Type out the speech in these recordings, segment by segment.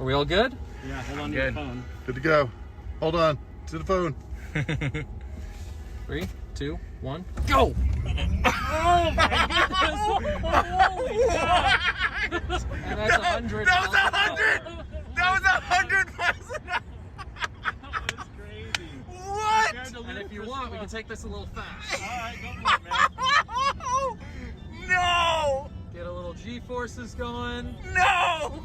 Are we all good? Yeah, hold on to your phone. Good to go. Hold on to the phone. 3, 2, 1, go! Oh my goodness! Holy cow! And that's 100. That was 100! That was 100 miles an hour! That was crazy. What? And if you want, we can take this a little fast. Alright, go for it, man. No! Get a little G-forces going. No!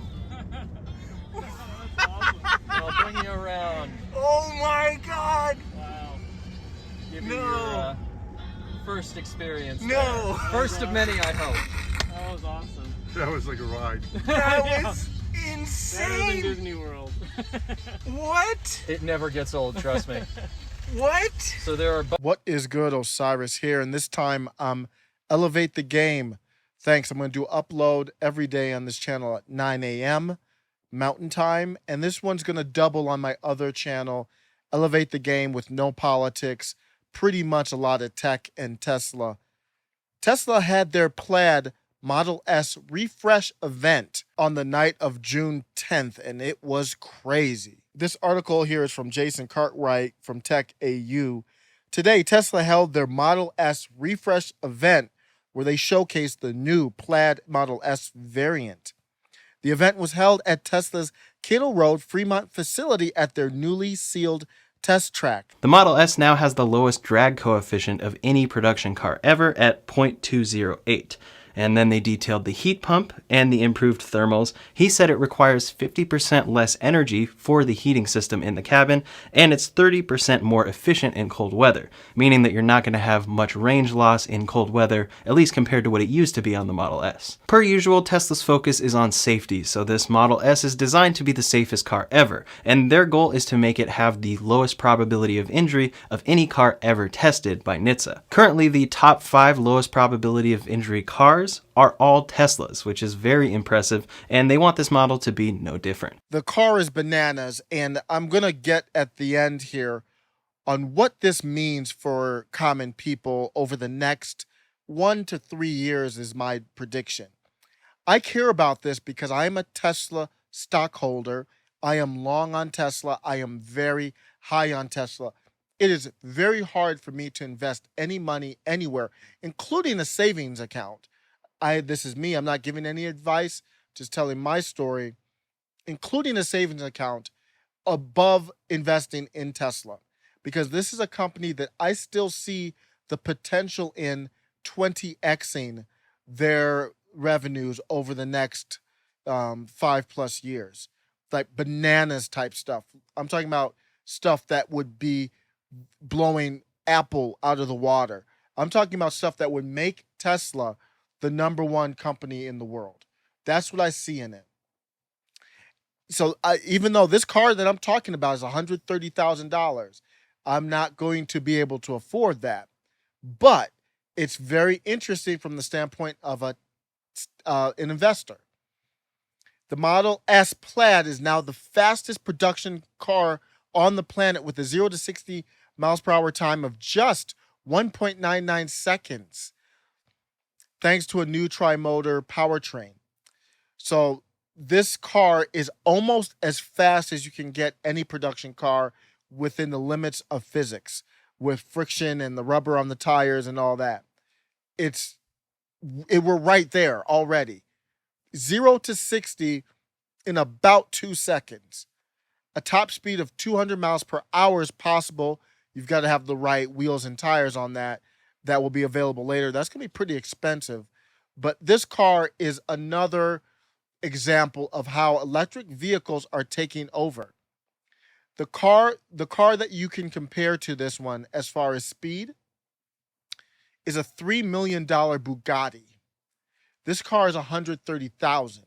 That's awesome. I'll bring you around. Oh my God! Wow. Give you No. your first experience. No! there. First of many, I hope. That was awesome. That was like a ride. Yeah. That was Better than insane! Disney World. What? It never gets old, trust me. What? So there are... What is good, Osiris here, and this time elevate the game. Thanks. I'm going to do upload every day on this channel at 9 a.m. Mountain Time, and this one's going to double on my other channel, Elevate the Game, with no politics, pretty much a lot of tech and Tesla. Tesla had their Plaid Model S refresh event on the night of June 10th, and it was crazy. This article here is from Jason Cartwright from Tech AU. Today, Tesla held their Model S refresh event where they showcased the new Plaid Model S variant. The event was held at Tesla's Kittle Road, Fremont facility at their newly sealed test track. The Model S now has the lowest drag coefficient of any production car ever at 0.208. And then they detailed the heat pump and the improved thermals. He said it requires 50% less energy for the heating system in the cabin, and it's 30% more efficient in cold weather, meaning that you're not going to have much range loss in cold weather, at least compared to what it used to be on the Model S. Per usual, Tesla's focus is on safety, so this Model S is designed to be the safest car ever, and their goal is to make it have the lowest probability of injury of any car ever tested by NHTSA. Currently, the top 5 lowest probability of injury cars are all Teslas, which is very impressive, and they want this model to be no different. The car is bananas, and I'm going to get at the end here on what this means for common people over the next 1 to 3 years is my prediction. I care about this because I am a Tesla stockholder. I am long on Tesla. I am very high on Tesla. It is very hard for me to invest any money anywhere, including a savings account. This is me. I'm not giving any advice, just telling my story, including a savings account above investing in Tesla, because this is a company that I still see the potential in 20xing their revenues over the next 5+ years, like bananas type stuff. I'm talking about stuff that would be blowing Apple out of the water. I'm talking about stuff that would make Tesla the #1 company in the world. That's what I see in it. So even though this car that I'm talking about is $130,000, I'm not going to be able to afford that. But it's very interesting from the standpoint of an investor. The Model S Plaid is now the fastest production car on the planet with a 0 to 60 miles per hour time of just 1.99 seconds. Thanks to a new tri-motor powertrain. So this car is almost as fast as you can get any production car within the limits of physics, with friction and the rubber on the tires and all that. We're right there already. 0 to 60 in about 2 seconds. A top speed of 200 miles per hour is possible. You've got to have the right wheels and tires on that. That will be available later. That's going to be pretty expensive. But this car is another example of how electric vehicles are taking over. The car that you can compare to this one as far as speed is a $3 million Bugatti. This car is $130,000.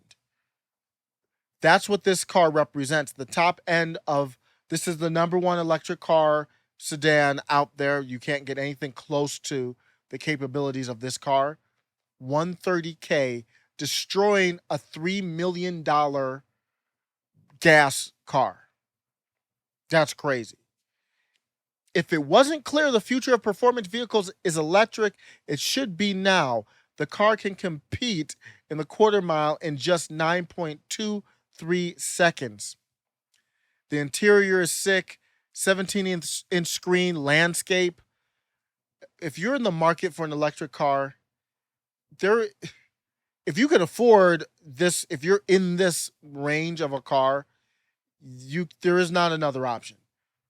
That's what this car represents. The top end of this is the #1 electric car sedan out there. You can't get anything close to the capabilities of this car. $130K, destroying a $3 million gas car. That's crazy. If it wasn't clear the future of performance vehicles is electric, it should be now. The car can compete in the quarter mile in just 9.23 3 seconds. The interior is sick, 17-inch screen, landscape. If you're in the market for an electric car, if you can afford this, if you're in this range of a car, there is not another option.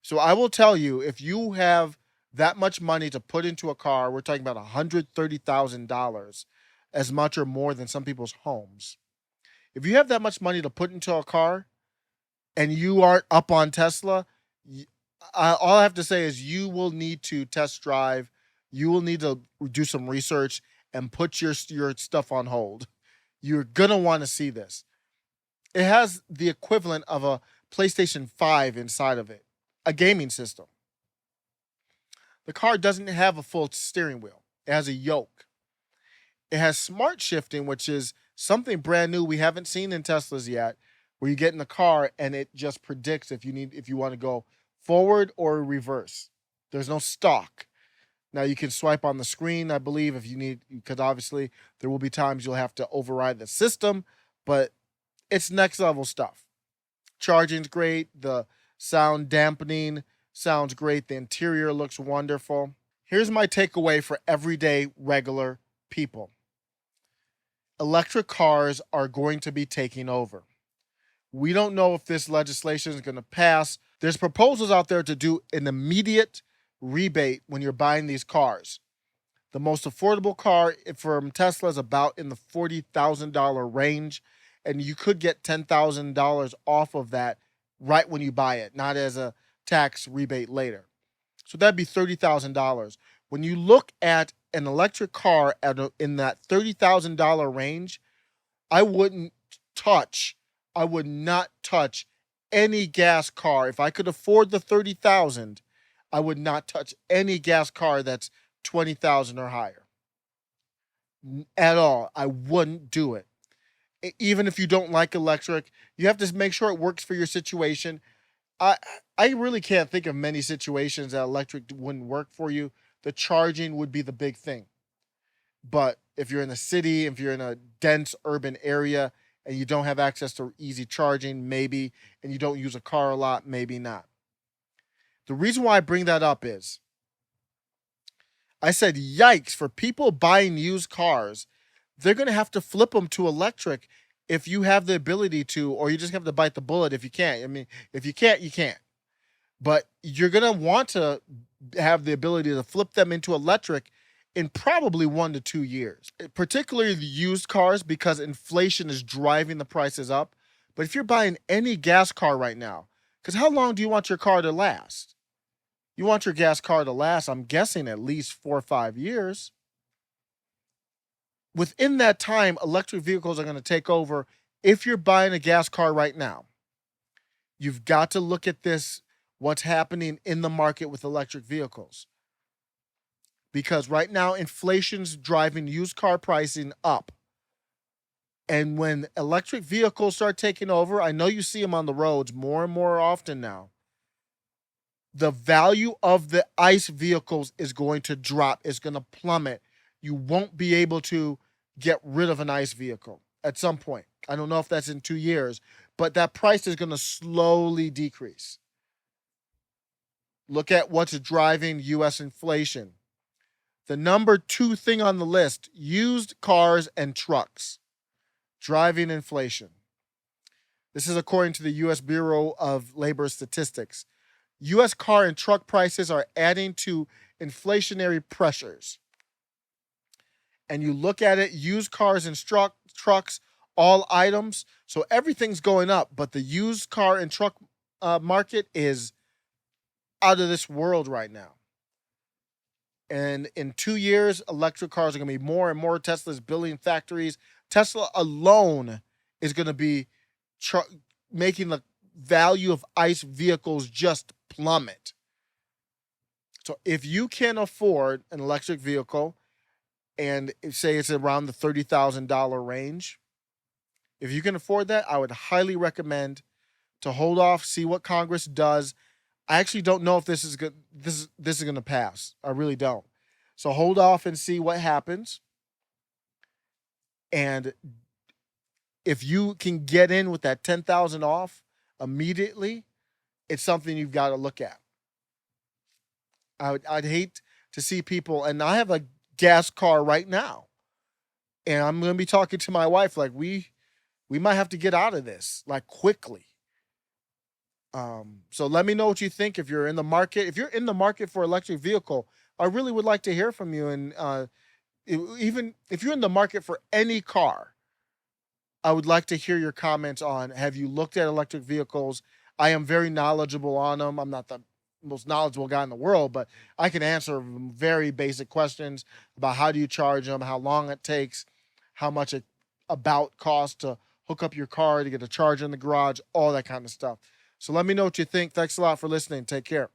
So I will tell you, if you have that much money to put into a car, we're talking about $130,000, as much or more than some people's homes. If you have that much money to put into a car and you aren't up on Tesla, all I have to say is you will need to test drive. You will need to do some research and put your stuff on hold. You're going to want to see this. It has the equivalent of a PlayStation 5 inside of it, a gaming system. The car doesn't have a full steering wheel. It has a yoke. It has smart shifting, which is something brand new we haven't seen in Teslas yet, where you get in the car and it just predicts if you want to go forward or reverse. There's no stock. Now you can swipe on the screen, I believe, if you need, because obviously there will be times you'll have to override the system, but it's next level stuff. Charging's great. The sound dampening sounds great. The interior looks wonderful. Here's my takeaway for everyday regular people. Electric cars are going to be taking over. We don't know if this legislation is going to pass. There's proposals out there to do an immediate rebate when you're buying these cars. The most affordable car from Tesla is about in the $40,000 range, and you could get $10,000 off of that right when you buy it, not as a tax rebate later. So that'd be $30,000. When you look at an electric car in that $30,000 range, I would not touch any gas car. If I could afford the $30,000, I would not touch any gas car that's $20,000 or higher. At all. I wouldn't do it. Even if you don't like electric, you have to make sure it works for your situation. I really can't think of many situations that electric wouldn't work for you. The charging would be the big thing. But if you're in a city, if you're in a dense urban area and you don't have access to easy charging, maybe, and you don't use a car a lot, maybe not. The reason why I bring that up is I said, yikes, for people buying used cars, they're going to have to flip them to electric if you have the ability to, or you just have to bite the bullet if you can't. I mean, if you can't, you can't. But you're going to want to have the ability to flip them into electric in probably 1 to 2 years, particularly the used cars, because inflation is driving the prices up. But if you're buying any gas car right now, because how long do you want your car to last? You want your gas car to last, I'm guessing, at least 4 or 5 years. Within that time, electric vehicles are going to take over. If you're buying a gas car right now, you've got to look at this, what's happening in the market with electric vehicles. Because right now, inflation's driving used car pricing up. And when electric vehicles start taking over, I know you see them on the roads more and more often now, the value of the ICE vehicles is going to drop. It's going to plummet. You won't be able to get rid of an ICE vehicle at some point. I don't know if that's in 2 years, but that price is going to slowly decrease. Look at what's driving U.S. inflation. The number 2 thing on the list, used cars and trucks, driving inflation. This is according to the U.S. Bureau of Labor Statistics. U.S. car and truck prices are adding to inflationary pressures. And you look at it, used cars and trucks, all items. So everything's going up, but the used car and truck market is out of this world right now. And in 2 years, electric cars are going to be more and more. Tesla's building factories. Tesla alone is going to be making the value of ICE vehicles just plummet. So if you can afford an electric vehicle, and say it's around the $30,000 range, if you can afford that, I would highly recommend to hold off, see what Congress does. I actually don't know if this is good. This is going to pass. I really don't. So hold off and see what happens. And if you can get in with that 10,000 off immediately, it's something you've got to look at. I'd hate to see people, and I have a gas car right now, and I'm going to be talking to my wife like we might have to get out of this like quickly. So let me know what you think if you're in the market. If you're in the market for electric vehicle, I really would like to hear from you. And even if you're in the market for any car, I would like to hear your comments on, have you looked at electric vehicles? I am very knowledgeable on them. I'm not the most knowledgeable guy in the world, but I can answer very basic questions about how do you charge them, how long it takes, how much it about costs to hook up your car to get a charger in the garage, all that kind of stuff. So let me know what you think. Thanks a lot for listening. Take care.